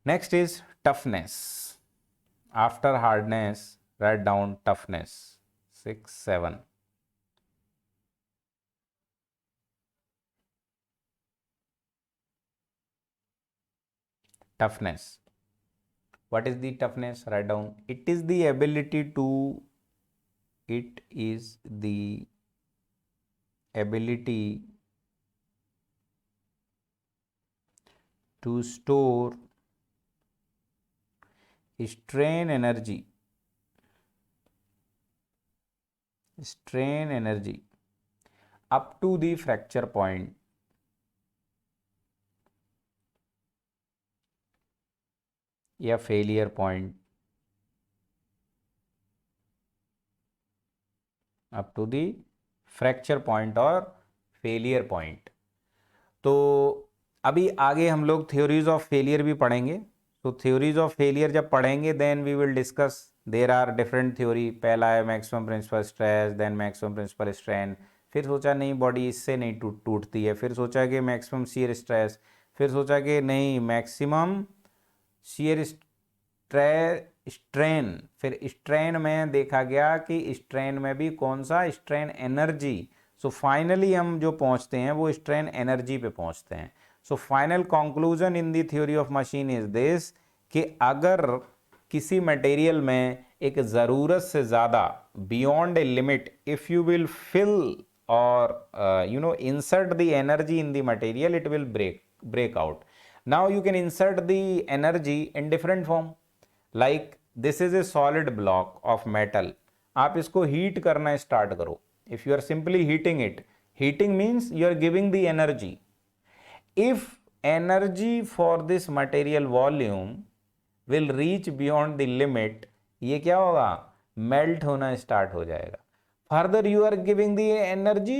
Next is toughness. After hardness, write down toughness. 6 7. Toughness. What is the toughness? Write down. It is the ability to store strain energy up to the fracture point या failure point, up to the fracture point और failure point. तो अभी आगे हम लोग theories of failure भी पढ़ेंगे। तो थ्योरीज ऑफ फेलियर जब पढ़ेंगे then we will discuss, there are different theory. पहला है maximum principal stress, then maximum principal strain. फिर सोचा नहीं बॉडी इससे नहीं टूटती है, फिर सोचा कि मैक्सिमम शियर स्ट्रेस, फिर सोचा कि नहीं मैक्सिमम शियर स्ट्रेन, फिर स्ट्रेन में देखा गया कि स्ट्रेन में भी कौन सा स्ट्रेन एनर्जी। सो फाइनली हम जो पहुंचते हैं वो स्ट्रेन एनर्जी पे पहुंचते हैं। So final conclusion in the theory of machine is this कि अगर किसी मटेरियल में एक ज़रूरत से ज़्यादा beyond a limit if you will fill और insert the energy in the material, it will break out. Now you can insert the energy in different form, like this is a solid block of metal. आप इसको heat करना start करो. If you are simply heating it, heating means you are giving the energy. If energy for this material volume will reach beyond the limit, ये क्या होगा, melt होना start हो जाएगा. Further you are giving the energy,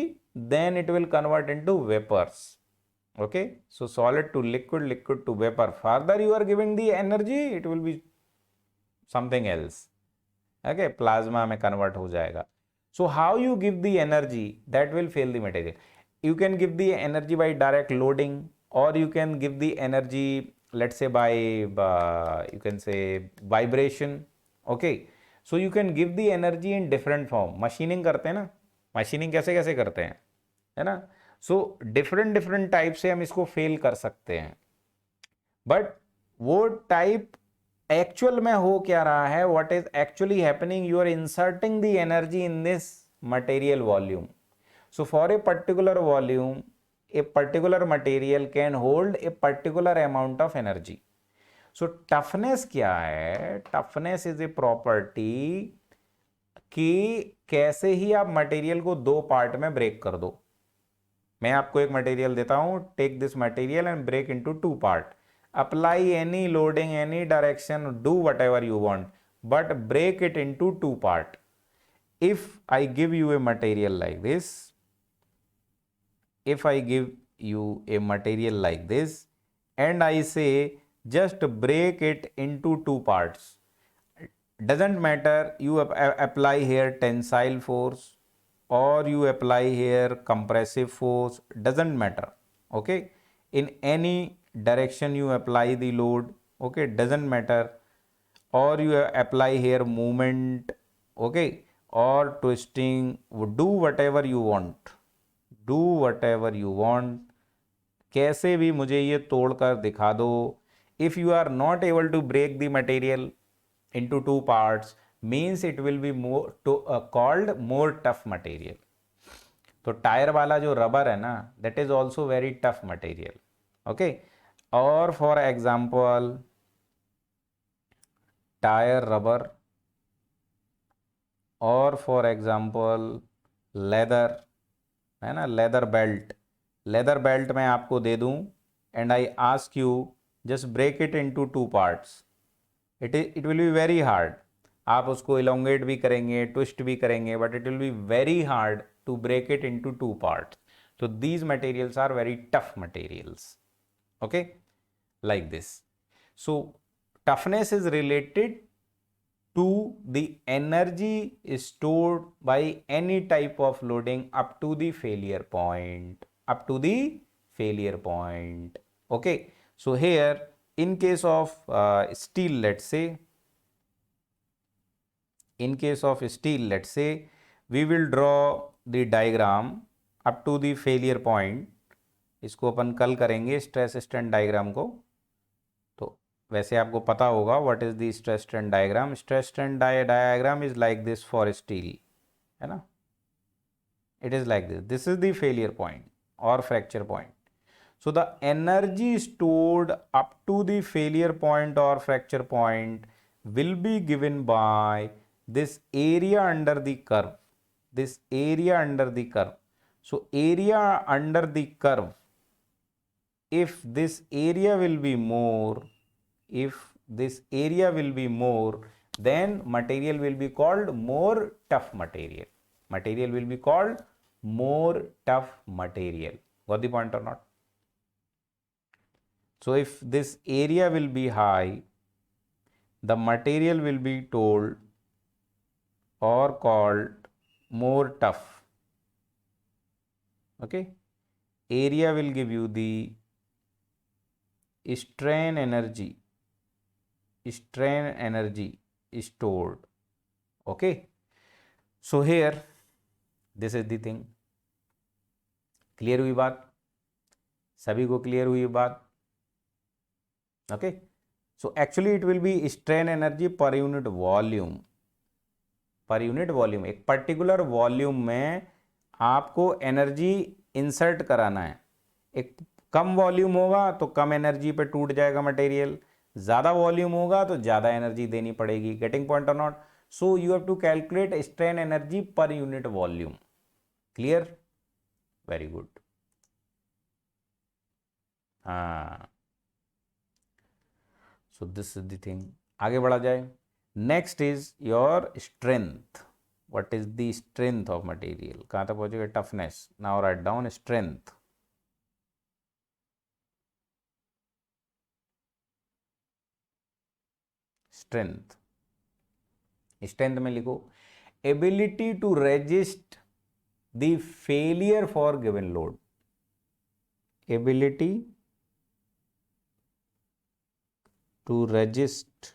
then it will convert into vapors. Okay, so solid to liquid, liquid to vapor. Further you are giving the energy, it will be something else. Okay, plasma में convert हो जाएगा. So how you give the energy, that will fail the material. You can give the energy by direct loading, or you can give the energy, let's say by you can say vibration. Okay, so you can give the energy in different form. Machining करते हैं ना, machining कैसे कैसे करते हैं, है ना. So different different type से हम इसको फेल कर सकते हैं. बट वो टाइप एक्चुअल में हो क्या रहा है, what is actually happening, you are inserting the energy in this material volume. So for a particular volume a particular material can hold a particular amount of energy. So toughness क्या है, toughness is a property कि कैसे ही आप material को दो part में break कर दो. मैं आपको एक मटेरियल देता हूं, take this material and break into two part, apply any loading, any direction, do whatever you want, but break it into two part. If I give you a material like this, if I give you a material like this and I say just break it into two parts, doesn't matter you apply here tensile force or you apply here compressive force, doesn't matter. Okay, in any direction you apply the load, okay, doesn't matter, or you apply here movement, okay, or twisting, do whatever you want, do whatever you want, कैसे भी मुझे ये तोड़ कर दिखा दो. If you are not able to break the material into two parts, means it will be called more tough material. तो tyre वाला जो रबर है ना, that is also very tough material. Okay, और फॉर एग्जाम्पल टायर रबर, और for example leather, है ना, leather belt. Leather belt मैं आपको दे दूं and I ask you just break it into two parts, it will be very hard. आप उसको इलोंगेट भी करेंगे, ट्विस्ट भी करेंगे, but it will be very hard to break it into two parts. तो these materials are very tough materials. Okay, like this. So toughness is related to the energy stored by any type of loading up to the failure point, up to the failure point. Okay, so here in case of steel, let's say, in case of steel, let's say, we will draw the diagram up to the failure point. इसको अपन कल करेंगे stress strain diagram को। तो वैसे आपको पता होगा what is the stress strain diagram. Stress strain diagram is like this for steel, है ना। It is like this, this is the failure point और fracture point. So the energy stored up to the failure point or fracture point will be given by this area under the curve. This area under the curve. So area under the curve, if this area will be more, if this area will be more, then material will be called more tough material. Material will be called more tough material. Got the point or not? So if this area will be high, the material will be told or called more tough. Okay, area will give you the strain energy stored. Okay, so here this is the thing. Clear हुई बात? सभी को clear हुई बात? Okay, so actually it will be strain energy per unit volume. पर unit volume, एक particular volume में आपको एनर्जी इंसर्ट कराना है। एक कम वॉल्यूम होगा तो कम एनर्जी पे टूट जाएगा मटेरियल, ज़्यादा वॉल्यूम होगा तो ज़्यादा एनर्जी देनी पड़ेगी। गेटिंग पॉइंट और not? So you have to calculate strain energy per unit volume. Clear? Very good. हाँ, so this is the thing. आगे बढ़ा जाए। Next is your strength. What is the strength of material? कहाँ तक पहुंचेगा? Toughness. Now write down strength. Strength, strength में लिखो ability to resist the failure for given load. एबिलिटी टू रेजिस्ट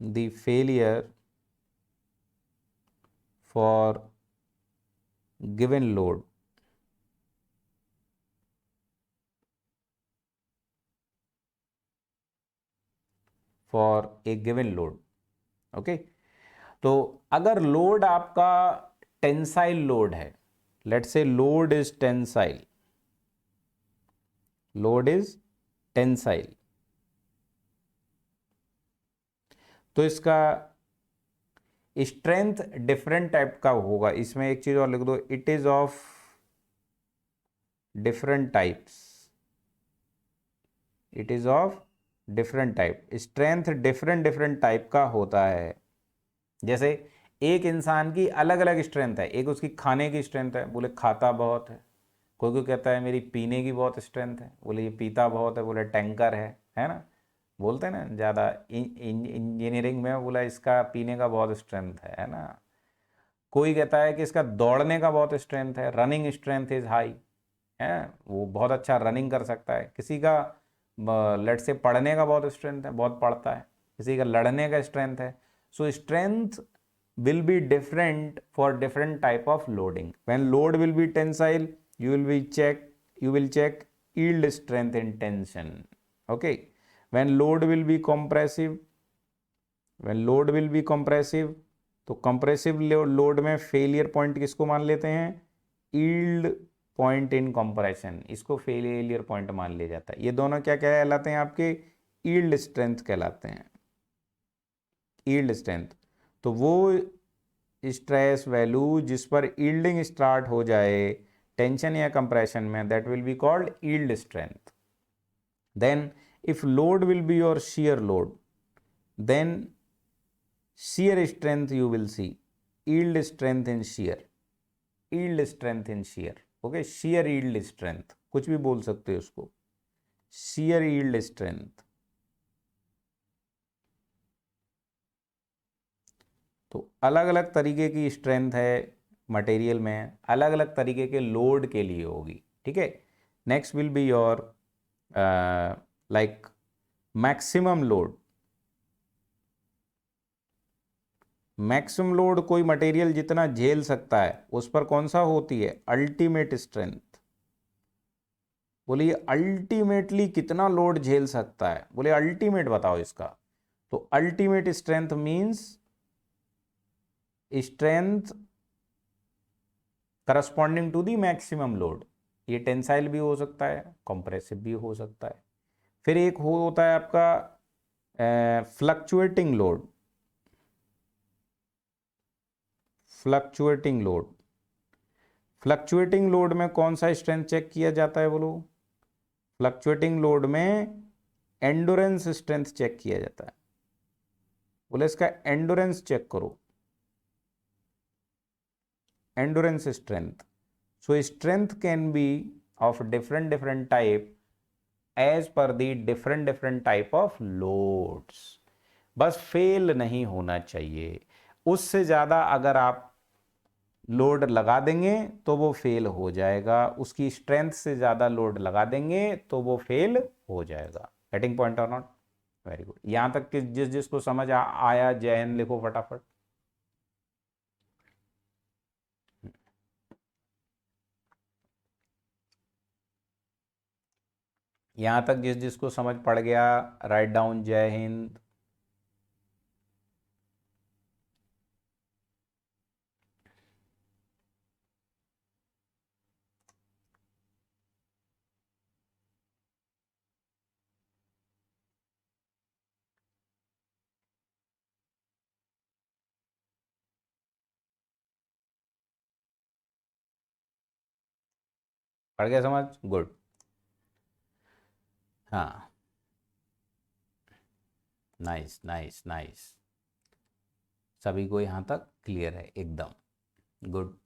the failure for given load. For a given load. Okay, तो अगर load आपका टेंसाइल लोड है, let's say load is tensile, load is tensile, तो इसका स्ट्रेंथ डिफरेंट टाइप का होगा। इसमें एक चीज और लिख दो, it is of different types. It is of different type. Strength different different type का होता है। जैसे एक इंसान की अलग अलग स्ट्रेंथ है। एक उसकी खाने की स्ट्रेंथ है, बोले खाता बहुत है। कोई कोई कहता है मेरी पीने की बहुत स्ट्रेंथ है, बोले ये पीता बहुत है, बोले टैंकर है ना। बोलते हैं ना ज़्यादा इंजीनियरिंग में, बोला इसका पीने का बहुत स्ट्रेंथ है ना। कोई कहता है कि इसका दौड़ने का बहुत स्ट्रेंथ है, रनिंग स्ट्रेंथ इज हाई, है, वो बहुत अच्छा रनिंग कर सकता है। किसी का लेट से पढ़ने का बहुत स्ट्रेंथ है, बहुत पढ़ता है। किसी का लड़ने का स्ट्रेंथ है। सो strength will be different for different type of loading. When load will be tensile, you will check yield strength in tension. Okay, when load will be compressive, तो compressive load में failure point किसको मान लेते हैं? yield point in compression, इसको failure point मान लिया जाता है। ये दोनों क्या कहलाते हैं? आपके yield strength कहलाते हैं। yield strength, तो वो स्ट्रेस वैल्यू जिस पर यील्डिंग स्टार्ट हो जाए टेंशन या कंप्रेशन में, that will be called yield strength. Then if load will be your shear load, then shear strength you will see, yield strength in shear, yield strength in shear. Okay, shear yield strength कुछ भी बोल सकते हो उसको, shear yield strength। तो अलग अलग तरीके की स्ट्रेंथ है मटेरियल में, अलग अलग तरीके के लोड के लिए होगी। ठीक है, Next will be your like maximum load. Maximum load कोई मटेरियल जितना झेल सकता है उस पर कौन सा होती है? Ultimate strength. बोलिए अल्टीमेटली कितना लोड झेल सकता है? बोले अल्टीमेट बताओ इसका। तो ultimate strength means strength corresponding to the maximum load. ये टेंसाइल भी हो सकता है, कंप्रेसिव भी हो सकता है। फिर एक होता है आपका fluctuating load. Fluctuating load, fluctuating load में कौन सा स्ट्रेंथ चेक किया जाता है? बोलो। फ्लक्चुएटिंग लोड में एंडोरेंस स्ट्रेंथ चेक किया जाता है। बोले इसका एंडोरेंस चेक करो, endurance strength. So strength can be of different type as per the different type of loads. बस फेल नहीं होना चाहिए। उससे ज्यादा अगर आप लोड लगा देंगे तो वो फेल हो जाएगा, उसकी स्ट्रेंथ से ज्यादा लोड लगा देंगे तो वो फेल हो जाएगा। गेटिंग पॉइंट और नॉट? Very good. यहां तक कि जिसको समझ आया जय हिंद लिखो फटाफट। यहां तक जिसको समझ पड़ गया राइट डाउन जय हिंद। पड़ गया समझ? गुड। हाँ, नाइस नाइस नाइस। सभी को यहां तक क्लियर है एकदम? गुड।